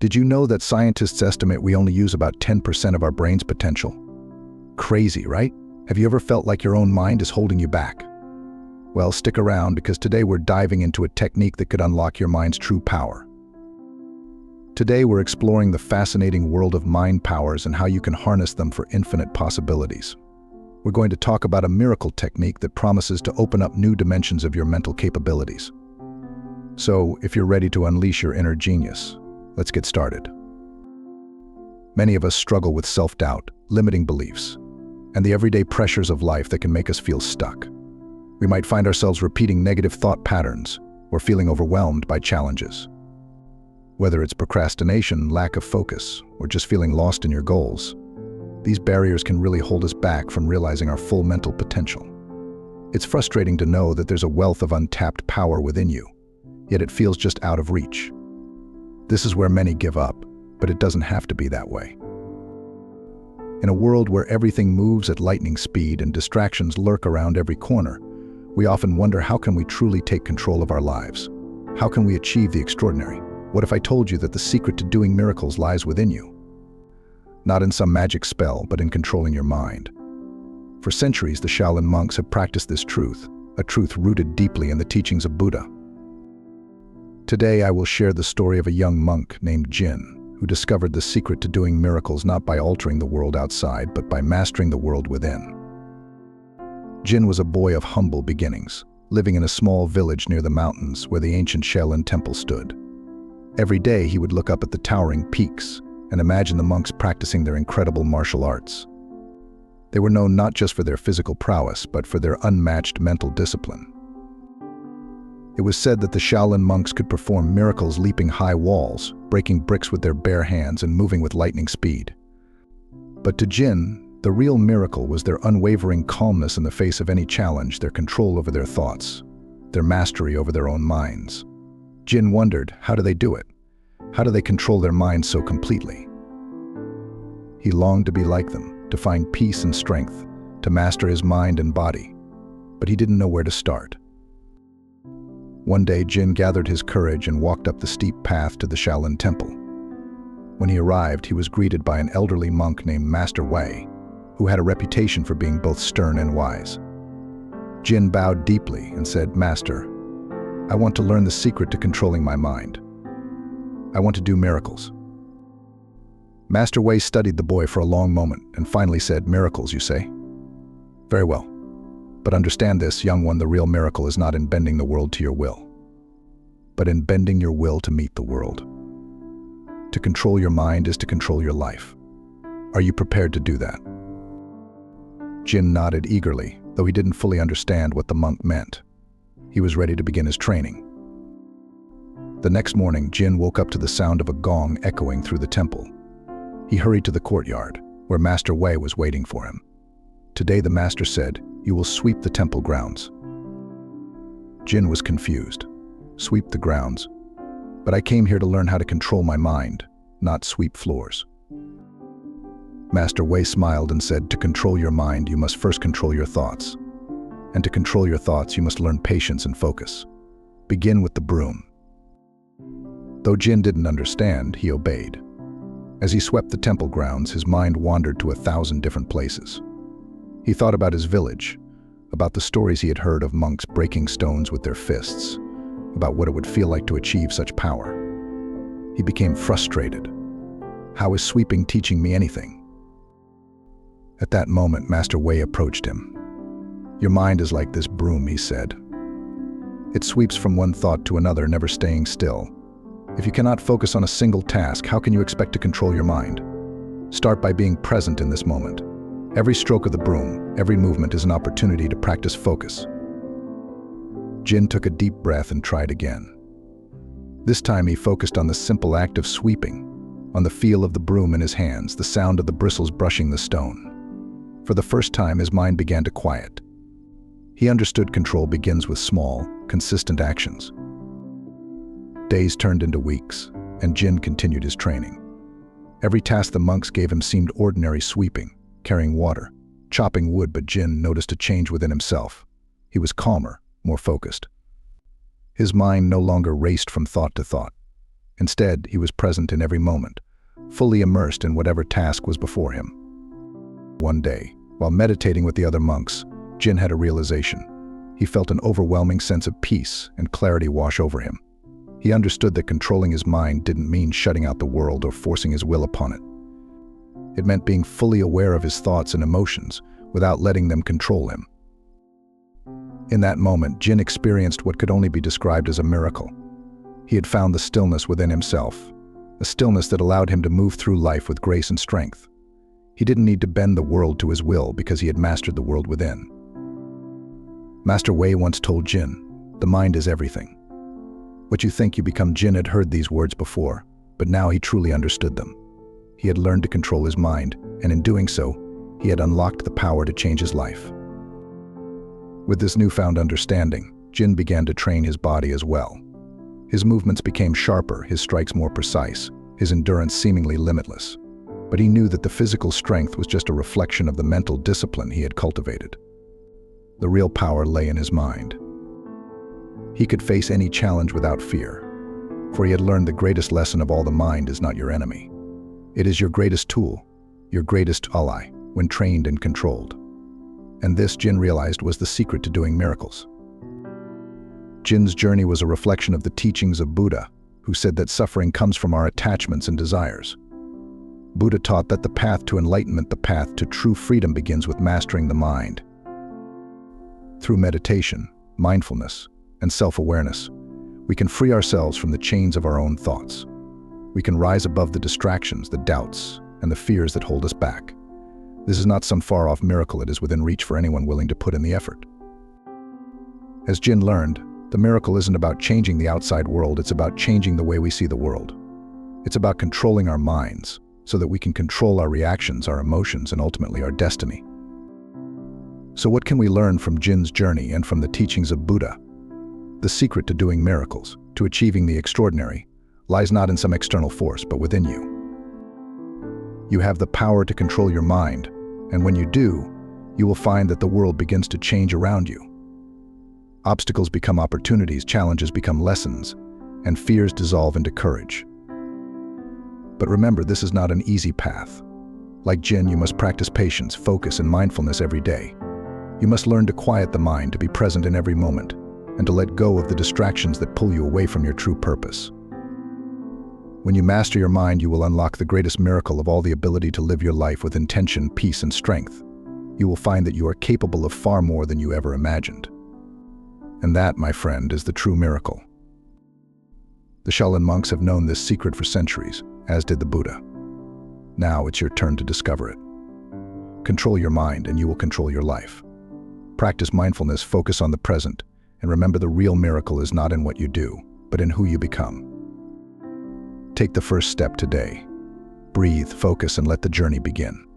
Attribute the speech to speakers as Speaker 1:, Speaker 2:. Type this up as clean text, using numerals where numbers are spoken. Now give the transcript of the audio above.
Speaker 1: Did you know that scientists estimate we only use about 10% of our brain's potential? Crazy, right? Have you ever felt like your own mind is holding you back? Well, stick around because today we're diving into a technique that could unlock your mind's true power. Today we're exploring the fascinating world of mind powers and how you can harness them for infinite possibilities. We're going to talk about a miracle technique that promises to open up new dimensions of your mental capabilities. So, if you're ready to unleash your inner genius, let's get started. Many of us struggle with self-doubt, limiting beliefs, and the everyday pressures of life that can make us feel stuck. We might find ourselves repeating negative thought patterns or feeling overwhelmed by challenges. Whether it's procrastination, lack of focus, or just feeling lost in your goals, these barriers can really hold us back from realizing our full mental potential. It's frustrating to know that there's a wealth of untapped power within you, yet it feels just out of reach. This is where many give up, but it doesn't have to be that way. In a world where everything moves at lightning speed and distractions lurk around every corner, we often wonder, how can we truly take control of our lives? How can we achieve the extraordinary? What if I told you that the secret to doing miracles lies within you? Not in some magic spell, but in controlling your mind. For centuries, the Shaolin monks have practiced this truth, a truth rooted deeply in the teachings of Buddha. Today, I will share the story of a young monk named Jin, who discovered the secret to doing miracles not by altering the world outside, but by mastering the world within. Jin was a boy of humble beginnings, living in a small village near the mountains where the ancient Shaolin temple stood. Every day, he would look up at the towering peaks and imagine the monks practicing their incredible martial arts. They were known not just for their physical prowess, but for their unmatched mental discipline. It was said that the Shaolin monks could perform miracles leaping high walls, breaking bricks with their bare hands, and moving with lightning speed. But to Jin, the real miracle was their unwavering calmness in the face of any challenge, their control over their thoughts, their mastery over their own minds. Jin wondered, how do they do it? How do they control their minds so completely? He longed to be like them, to find peace and strength, to master his mind and body, but he didn't know where to start. One day, Jin gathered his courage and walked up the steep path to the Shaolin temple. When he arrived, he was greeted by an elderly monk named Master Wei, who had a reputation for being both stern and wise. Jin bowed deeply and said, "Master, I want to learn the secret to controlling my mind. I want to do miracles." Master Wei studied the boy for a long moment and finally said, "Miracles, you say? Very well. But understand this, young one, the real miracle is not in bending the world to your will, but in bending your will to meet the world. To control your mind is to control your life. Are you prepared to do that?" Jin nodded eagerly, though he didn't fully understand what the monk meant. He was ready to begin his training. The next morning, Jin woke up to the sound of a gong echoing through the temple. He hurried to the courtyard, where Master Wei was waiting for him. Today, the master said, "You will sweep the temple grounds." Jin was confused. "Sweep the grounds? But I came here to learn how to control my mind, not sweep floors." Master Wei smiled and said, "To control your mind, you must first control your thoughts. And to control your thoughts, you must learn patience and focus. Begin with the broom." Though Jin didn't understand, he obeyed. As he swept the temple grounds, his mind wandered to 1,000 different places. He thought about his village, about the stories he had heard of monks breaking stones with their fists, about what it would feel like to achieve such power. He became frustrated. How is sweeping teaching me anything? At that moment, Master Wei approached him. "Your mind is like this broom," he said. "It sweeps from one thought to another, never staying still. If you cannot focus on a single task, how can you expect to control your mind? Start by being present in this moment. Every stroke of the broom, every movement is an opportunity to practice focus." Jin took a deep breath and tried again. This time he focused on the simple act of sweeping, on the feel of the broom in his hands, the sound of the bristles brushing the stone. For the first time, his mind began to quiet. He understood control begins with small, consistent actions. Days turned into weeks, and Jin continued his training. Every task the monks gave him seemed ordinary: sweeping, carrying water, chopping wood, but Jin noticed a change within himself. He was calmer, more focused. His mind no longer raced from thought to thought. Instead, he was present in every moment, fully immersed in whatever task was before him. One day, while meditating with the other monks, Jin had a realization. He felt an overwhelming sense of peace and clarity wash over him. He understood that controlling his mind didn't mean shutting out the world or forcing his will upon it. It meant being fully aware of his thoughts and emotions without letting them control him. In that moment, Jin experienced what could only be described as a miracle. He had found the stillness within himself, a stillness that allowed him to move through life with grace and strength. He didn't need to bend the world to his will because he had mastered the world within. Master Wei once told Jin, "The mind is everything." What you think you become. Jin had heard these words before, but now he truly understood them. He had learned to control his mind, and in doing so, he had unlocked the power to change his life. With this newfound understanding, Jin began to train his body as well. His movements became sharper, his strikes more precise, his endurance seemingly limitless. But he knew that the physical strength was just a reflection of the mental discipline he had cultivated. The real power lay in his mind. He could face any challenge without fear, for he had learned the greatest lesson of all: the mind is not your enemy. It is your greatest tool, your greatest ally, when trained and controlled. And this, Jin realized, was the secret to doing miracles. Jin's journey was a reflection of the teachings of Buddha, who said that suffering comes from our attachments and desires. Buddha taught that the path to enlightenment, the path to true freedom, begins with mastering the mind. Through meditation, mindfulness, and self-awareness, we can free ourselves from the chains of our own thoughts. We can rise above the distractions, the doubts, and the fears that hold us back. This is not some far-off miracle. It is within reach for anyone willing to put in the effort. As Jin learned, the miracle isn't about changing the outside world, it's about changing the way we see the world. It's about controlling our minds so that we can control our reactions, our emotions, and ultimately our destiny. So what can we learn from Jin's journey and from the teachings of Buddha? The secret to doing miracles, to achieving the extraordinary, lies not in some external force, but within you. You have the power to control your mind, and when you do, you will find that the world begins to change around you. Obstacles become opportunities, challenges become lessons, and fears dissolve into courage. But remember, this is not an easy path. Like Jin, you must practice patience, focus, and mindfulness every day. You must learn to quiet the mind, to be present in every moment, and to let go of the distractions that pull you away from your true purpose. When you master your mind, you will unlock the greatest miracle of all: the ability to live your life with intention, peace, and strength. You will find that you are capable of far more than you ever imagined. And that, my friend, is the true miracle. The Shaolin monks have known this secret for centuries, as did the Buddha. Now it's your turn to discover it. Control your mind and you will control your life. Practice mindfulness, focus on the present, and remember, the real miracle is not in what you do, but in who you become. Take the first step today. Breathe, focus, and let the journey begin.